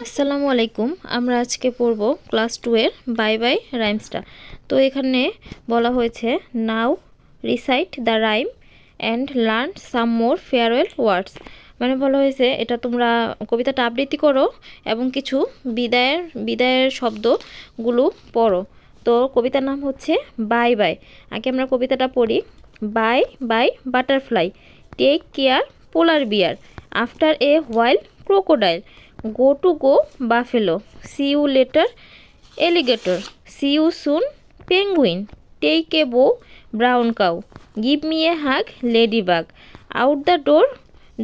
আসসালামু আলাইকুম। আমরা আজকে পড়ব ক্লাস 2 এর বাই বাই রাইমসটা। তো এখানে বলা হয়েছে now recite the rhyme and learn some more farewell words. মানে বলা হয়েছে এটা তোমরা কবিতাটা আবৃত্তি করো এবং কিছু বিদায়ের শব্দগুলো পড়ো। তো কবিতার নাম হচ্ছে বাই বাই। আগে আমরা কবিতাটা পড়ি। Bye bye butterfly, take care polar bear, after a while crocodile, go to go buffalo, see you later alligator, see you soon penguin, take a bow brown cow, give me a hug ladybug, out the door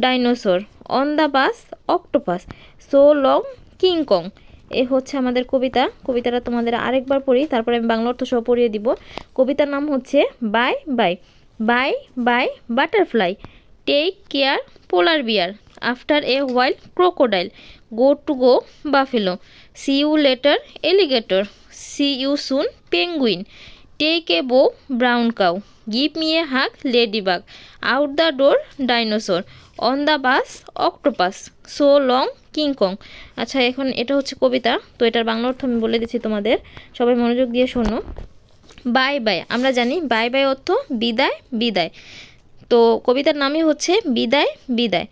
dinosaur, on the bus octopus, so long king kong। এ হচ্ছে আমাদের কবিতাটা তোমাদের আরেকবার পড়ি, তারপরে আমি বাংলা অর্থ সহ পড়িয়ে দিব। কবিতার নাম হচ্ছে bye bye. Bye bye butterfly, take care polar bear, after a while crocodile, go to go buffalo, see you later alligator, see you soon penguin, take a bow brown cow, give me a hug ladybug, out the door dinosaur, on the bus octopus, so long king kong। আচ্ছা, এখন এটা হচ্ছে কবিতা, তো এটার বাংলা অর্থ আমি বলে দিচ্ছি তোমাদের, সবাই মনোযোগ দিয়ে শোনো। বাই বাই, আমরা জানি বাই বাই অর্থ বিদায় বিদায়। তো কবিতার নামই হচ্ছে বিদায় বিদায়।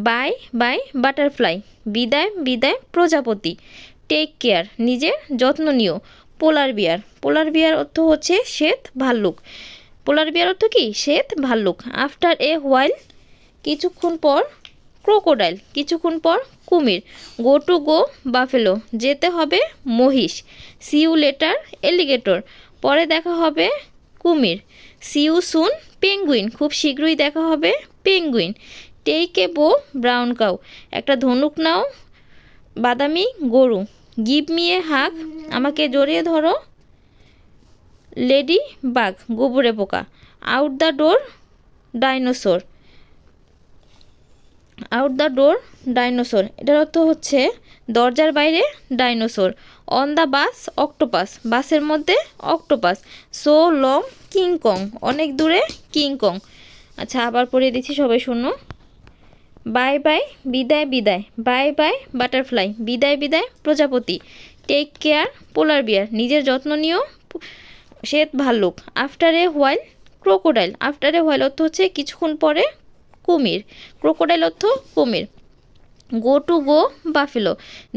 বাই বাই বাটারফ্লাই, বিদায় বিদায় প্রজাপতি। টেক কেয়ার, নিজের যত্ন নিও। পোলার বিয়ার, পোলার বিয়ার অর্থ হচ্ছে শ্বেত ভাল্লুক। পোলার বিয়ার অর্থ কি? শ্বেত ভাল্লুক। আফটার এ হোয়াইল, কিছুক্ষণ পর। ক্রোকোডাইল, কিছুক্ষণ পর কুমির। গো টু গো বাফেলো, যেতে হবে মহিষ। সি ইউ লেটার এলিগেটর, পরে দেখা হবে কুমির। সি ইউ সুন পেঙ্গুইন, খুব শীঘ্রই দেখা হবে পেঙ্গুইন। টেক এ বো ব্রাউন কাউ, একটা ধনুক নাও বাদামি গরু। গিভ মি এ হাগ, আমাকে জড়িয়ে ধরো লেডি বাগ, গোবরে পোকা। Out the door dinosaur, out the door dinosaur, এটার অর্থ হচ্ছে দরজার বাইরে dinosaur. On the bus octopus, বাসের মধ্যে octopus. So long King Kong, অনেক দূরে কিং কং। আচ্ছা, আবার পড়িয়ে দিচ্ছি, সবাই শোনো। বাই বাই বিদায় বিদায়, বাই বাই বাটারফ্লাই, বিদায় বিদায় প্রজাপতি। টেক কেয়ার পোলার বিয়ার, নিজের যত্ন নিও শ্বেত ভাল্লুক। After a while crocodile, after a while অর্থ হচ্ছে কিছুক্ষণ পরে কুমির। ক্রোকোডাইল অর্থ কুমির। গো টু গো বাফেলো,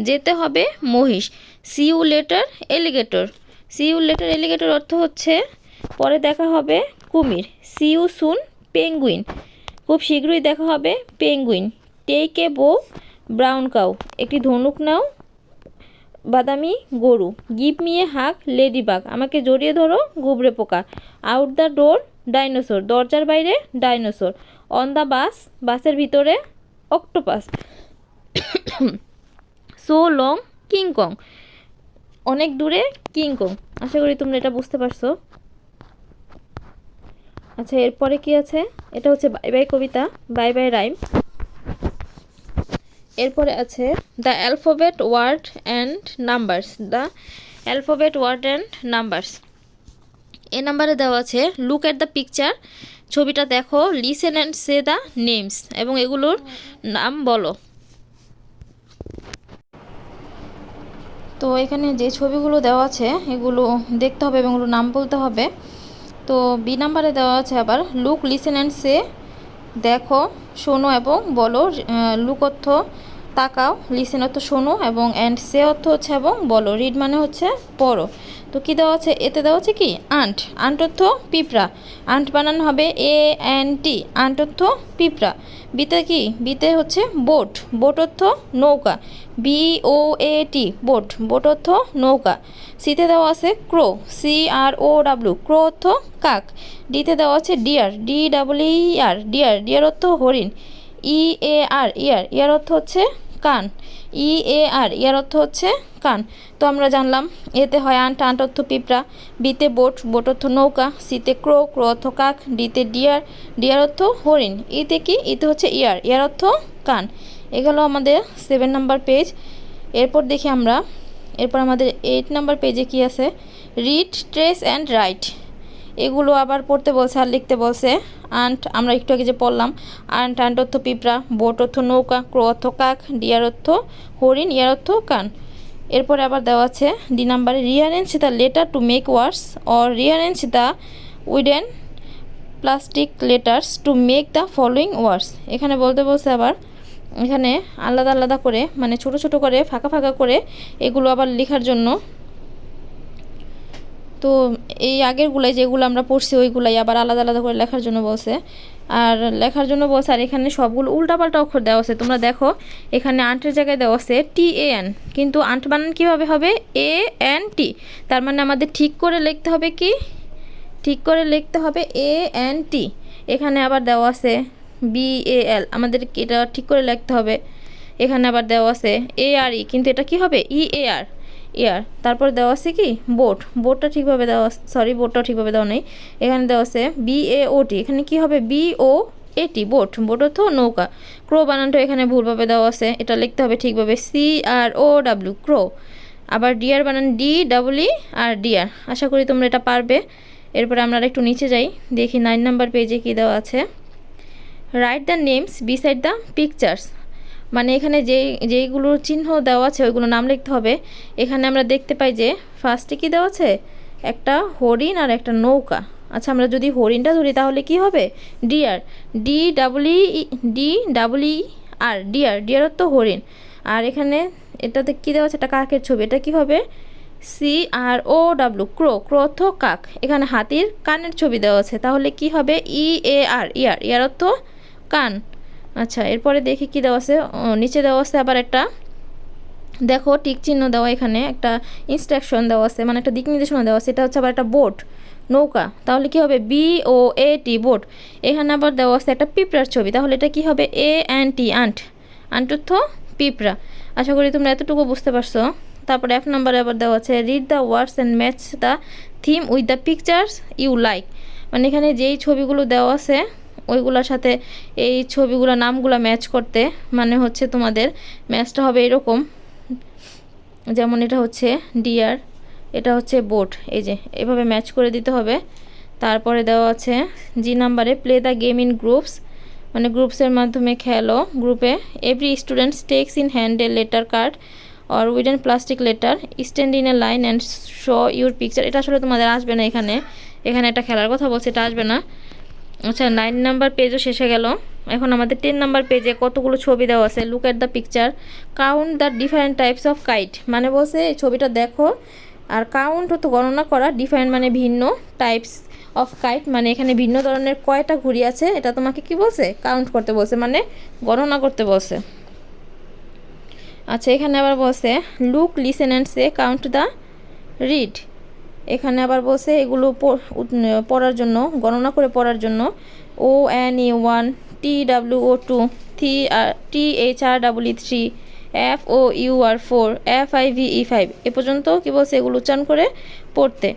যেতে হবে মহিষ। See you later alligator, see you later alligator অর্থ হচ্ছে পরে দেখা হবে কুমির। সি ইউ সুন পেঙ্গুইন, খুব শীঘ্রই দেখা হবে পেঙ্গুইন। টেক এ বো ব্রাউন কাউ, একটি ধনুক নাও বাদামি গরু। Give me a hug ladybug, আমাকে জড়িয়ে ধরো গুবরে পোকা। আউট দ্য ডোর ডাইনোসর, দরজার বাইরে ডাইনোসর। অন দ্য বাস, বাসের ভিতরে octopus. So long King Kong, অনেক দূরে কিং কং। আশা করি তোমরা এটা বুঝতে পারছো। আচ্ছা, এরপরে কি আছে? এটা হচ্ছে বাই বাই কবিতা, বাই বাই রাইম। এরপরে আছে the alphabet word and numbers, the alphabet word and numbers. এ নাম্বারে দেওয়া আছে লুক অ্যাট দ্য পিকচার, ছবিটা দেখো। Listen and say the names, এবং এগুলোর নাম বলো। তো এখানে যে ছবিগুলো দেওয়া আছে এগুলো দেখতে হবে এবং এগুলোর নাম বলতে হবে। তো বি নাম্বারে দেওয়া আছে আবার লুক লিসেন অ্যান্ড সে, দেখো শোনো এবং বলো। লুক অর্থ তাকাও, লিসেন অর্থ শোনো, এবং অ্যান্ড সে অর্থ হচ্ছে এবং বলো। রিড মানে হচ্ছে পড়ো। তো কী দেওয়া আছে? এতে দেওয়া আছে কি আন্ট, আন্ট অর্থ পিঁপড়া। আন্ট বানানো হবে এ এন টি, আন্ট অর্থ পিঁপড়া। বিতে কি? বিতে হচ্ছে বোট, বোট অর্থ নৌকা। বি ও এ টি, বোট, বোট অর্থ নৌকা। সিতে দেওয়া আছে ক্রো, সি আর ও ডাব্লিউ, ক্রো অর্থ কাক। ডিতে দেওয়া আছে ডিয়ার, ডি ডাবল ই আর, ডিয়ার, ডিয়ার অর্থ হরিণ। ই এ আর, ইয়ার, ইয়ার অর্থ হচ্ছে কান। ই এ আর, ইয়ার অর্থ হচ্ছে কান। তো আমরা জানলাম এতে হয় আন্ট, আন্ট অর্থ পিঁপড়া। বিতে বোট, বোট অর্থ নৌকা। সিতে ক্রো, ক্রো অর্থ কাক। ডিতে ডিয়ার, ডিয়ার অর্থ হরিণ। ইতে কি? ইতে হচ্ছে ইয়ার, ইয়ার অর্থ কান। এগুলো আমাদের 7 নাম্বার পেজ। এরপর দেখি আমরা, এরপর আমাদের 8 নাম্বার পেজে কি আছে? Read trace and right. এগুলো আবার পড়তে বলছে আর লিখতে বলছে। আন্ট আমরা একটু আগে যে পড়লাম, আন্ট আন্ট অর্থ পিঁপড়া, বোট অর্থ নৌকা, ক্রো অর্থ কাক, ডিয়ার অর্থ হরিণ, ইয়ার অর্থ কান। এরপরে আবার দেওয়া আছে ডি নাম্বারে, rearrange the letter to make words or rearrange the wooden plastic letters to make the following words. এখানে বলতে বলছে আবার এখানে আলাদা আলাদা করে মানে ছোট ছোট করে ফাঁকা ফাঁকা করে এগুলো আবার লেখার জন্য। তো এই আগেরগুলাই যেগুলো আমরা পড়ছি ওইগুলাই আবার আলাদা আলাদা করে লেখার জন্য বলছে। আর লেখার জন্য বলছে, আর এখানে সবগুলো উল্টাপাল্টা অক্ষর দেওয়া আছে। তোমরা দেখো এখানে আন্টের জায়গায় দেওয়া আছে TAN, কিন্তু আন্ট বানান কীভাবে হবে ANT। তার মানে আমাদের ঠিক করে লিখতে হবে কি, ঠিক করে লিখতে হবে ANT। এখানে আবার দেওয়া আছে BAL, আমাদের এটা ঠিক করে লিখতে হবে। এখানে আবার দেওয়া আছে ARE, কিন্তু এটা কি হবে EAR, ইয়ার। তারপর দেওয়া আছে কি বোট, বোটটা ঠিকভাবে দেওয়া, সরি বোটটাও ঠিকভাবে দেওয়া নেই। এখানে দেওয়া আছে BAOT, এখানে কি হবে BOAT, বোট, বোট অর্থ নৌকা। ক্রো বানানটা এখানে ভুলভাবে দেওয়া আছে, এটা লিখতে হবে ঠিকভাবে CROW, ক্রো। আবার ডিয়ার বানান DEER, ডিয়ার। আশা করি তোমরা এটা পারবে। এরপরে আমরা একটু নিচে যাই, দেখি 9 নাম্বার পেজে কি দেওয়া আছে। Write the names beside the pictures, মানে এখানে যেইগুলোর চিহ্ন দেওয়া আছে ওইগুলো নাম লিখতে হবে। এখানে আমরা দেখতে পাই যে ফার্স্টে কি দেওয়া আছে, একটা হরিণ আর একটা নৌকা। আচ্ছা, আমরা যদি হরিণটা ধরি তাহলে কি হবে ডিয়ার, DEER, ডিয়ার, ডিয়ার তো হরিণ। আর এখানে এটাতে কি দেওয়া আছে, একটা কাকের ছবি, এটা কি হবে CROW, ক্রো, ক্রো অর্থ কাক। এখানে হাতির কানের ছবি দেওয়া আছে, তাহলে কি হবে EAR, ইয়ার, ইয়ার অর্থ কান। আচ্ছা, এরপরে দেখি কি দেওয়া আছে, নিচে দেওয়া আছে আবার একটা, দেখো টিক চিহ্ন দেওয়া, এখানে একটা ইনস্ট্রাকশন দেওয়া আছে, মানে একটা দিক নির্দেশনা দেওয়া আছে। এটা হচ্ছে আবার একটা বোট, নৌকা, তাহলে কি হবে BOAT, বোট। এখানে আবার দেওয়া আছে একটা পিঁপড়ার ছবি, তাহলে এটা কি হবে ANT, আন্ট, আন্ট অর্থ পিঁপড়া। আশা করি তোমরা এতটুকু বুঝতে পারছো। তারপরে F নাম্বারে আবার দেওয়া আছে read the words and match the theme with the pictures you like, মানে এখানে যেই ছবিগুলো দেওয়া আছে ওইগুলোর সাথে এই ছবিগুলো নামগুলো ম্যাচ করতে, মানে হচ্ছে তোমাদের ম্যাচটা হবে এরকম, যেমন এটা হচ্ছে ডিয়ার, এটা হচ্ছে বোট, এই যে এভাবে ম্যাচ করে দিতে হবে। তারপরে দেওয়া আছে জি নাম্বারে play the game in groups, মানে গ্রুপসের মাধ্যমে খেলো গ্রুপে। Every student takes in hand a letter card or wooden plastic letter, stand in a line and show your picture. এটা আসলে তোমাদের আসবে না, এখানে এখানে একটা খেলার কথা বলছে, এটা আসবে না। আচ্ছা, 9 নাম্বার পেজও শেষে গেল। এখন আমাদের 10 নাম্বার পেজে কতগুলো ছবি দেওয়া আছে। Look at the picture, count the different types of kite, মানে বলছে এই ছবিটা দেখো আর কাউন্ট হতো গণনা করা, ডিফারেন্ট মানে ভিন্ন, টাইপস অফ কাইট মানে এখানে ভিন্ন ধরনের কয়টা ঘুড়ি আছে এটা তোমাকে কি বলছে কাউন্ট করতে বলছে, মানে গণনা করতে বলছে। আচ্ছা, এখানে আবার বলছে look, listen and say, count the read. এখানে আবার বলছে এগুলো পড়ার জন্য, গণনা করে পড়ার জন্য ONE1, TWO2, THREE3, FOUR4, FIVE5 এ পর্যন্ত কি বলছে এগুলো উচ্চারণ করে পড়তে।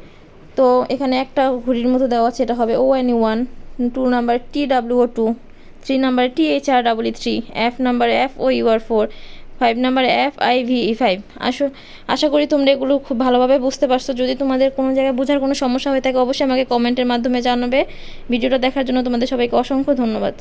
তো এখানে একটা ঘড়ির মতো দেওয়া আছে, এটা হবে ONE1, 2 number TWO2, 3 number THREE3, F নাম্বারে FOUR4, 5 নাম্বার FIVE5। আশা করি তোমরা এগুলো খুব ভালোভাবে বুঝতে পারছো। যদি তোমাদের কোনো জায়গায় বোঝার কোনো সমস্যা হয়ে থাকে অবশ্যই আমাকে কমেন্টের মাধ্যমে জানাবে। ভিডিওটা দেখার জন্য তোমাদের সবাইকে অসংখ্য ধন্যবাদ।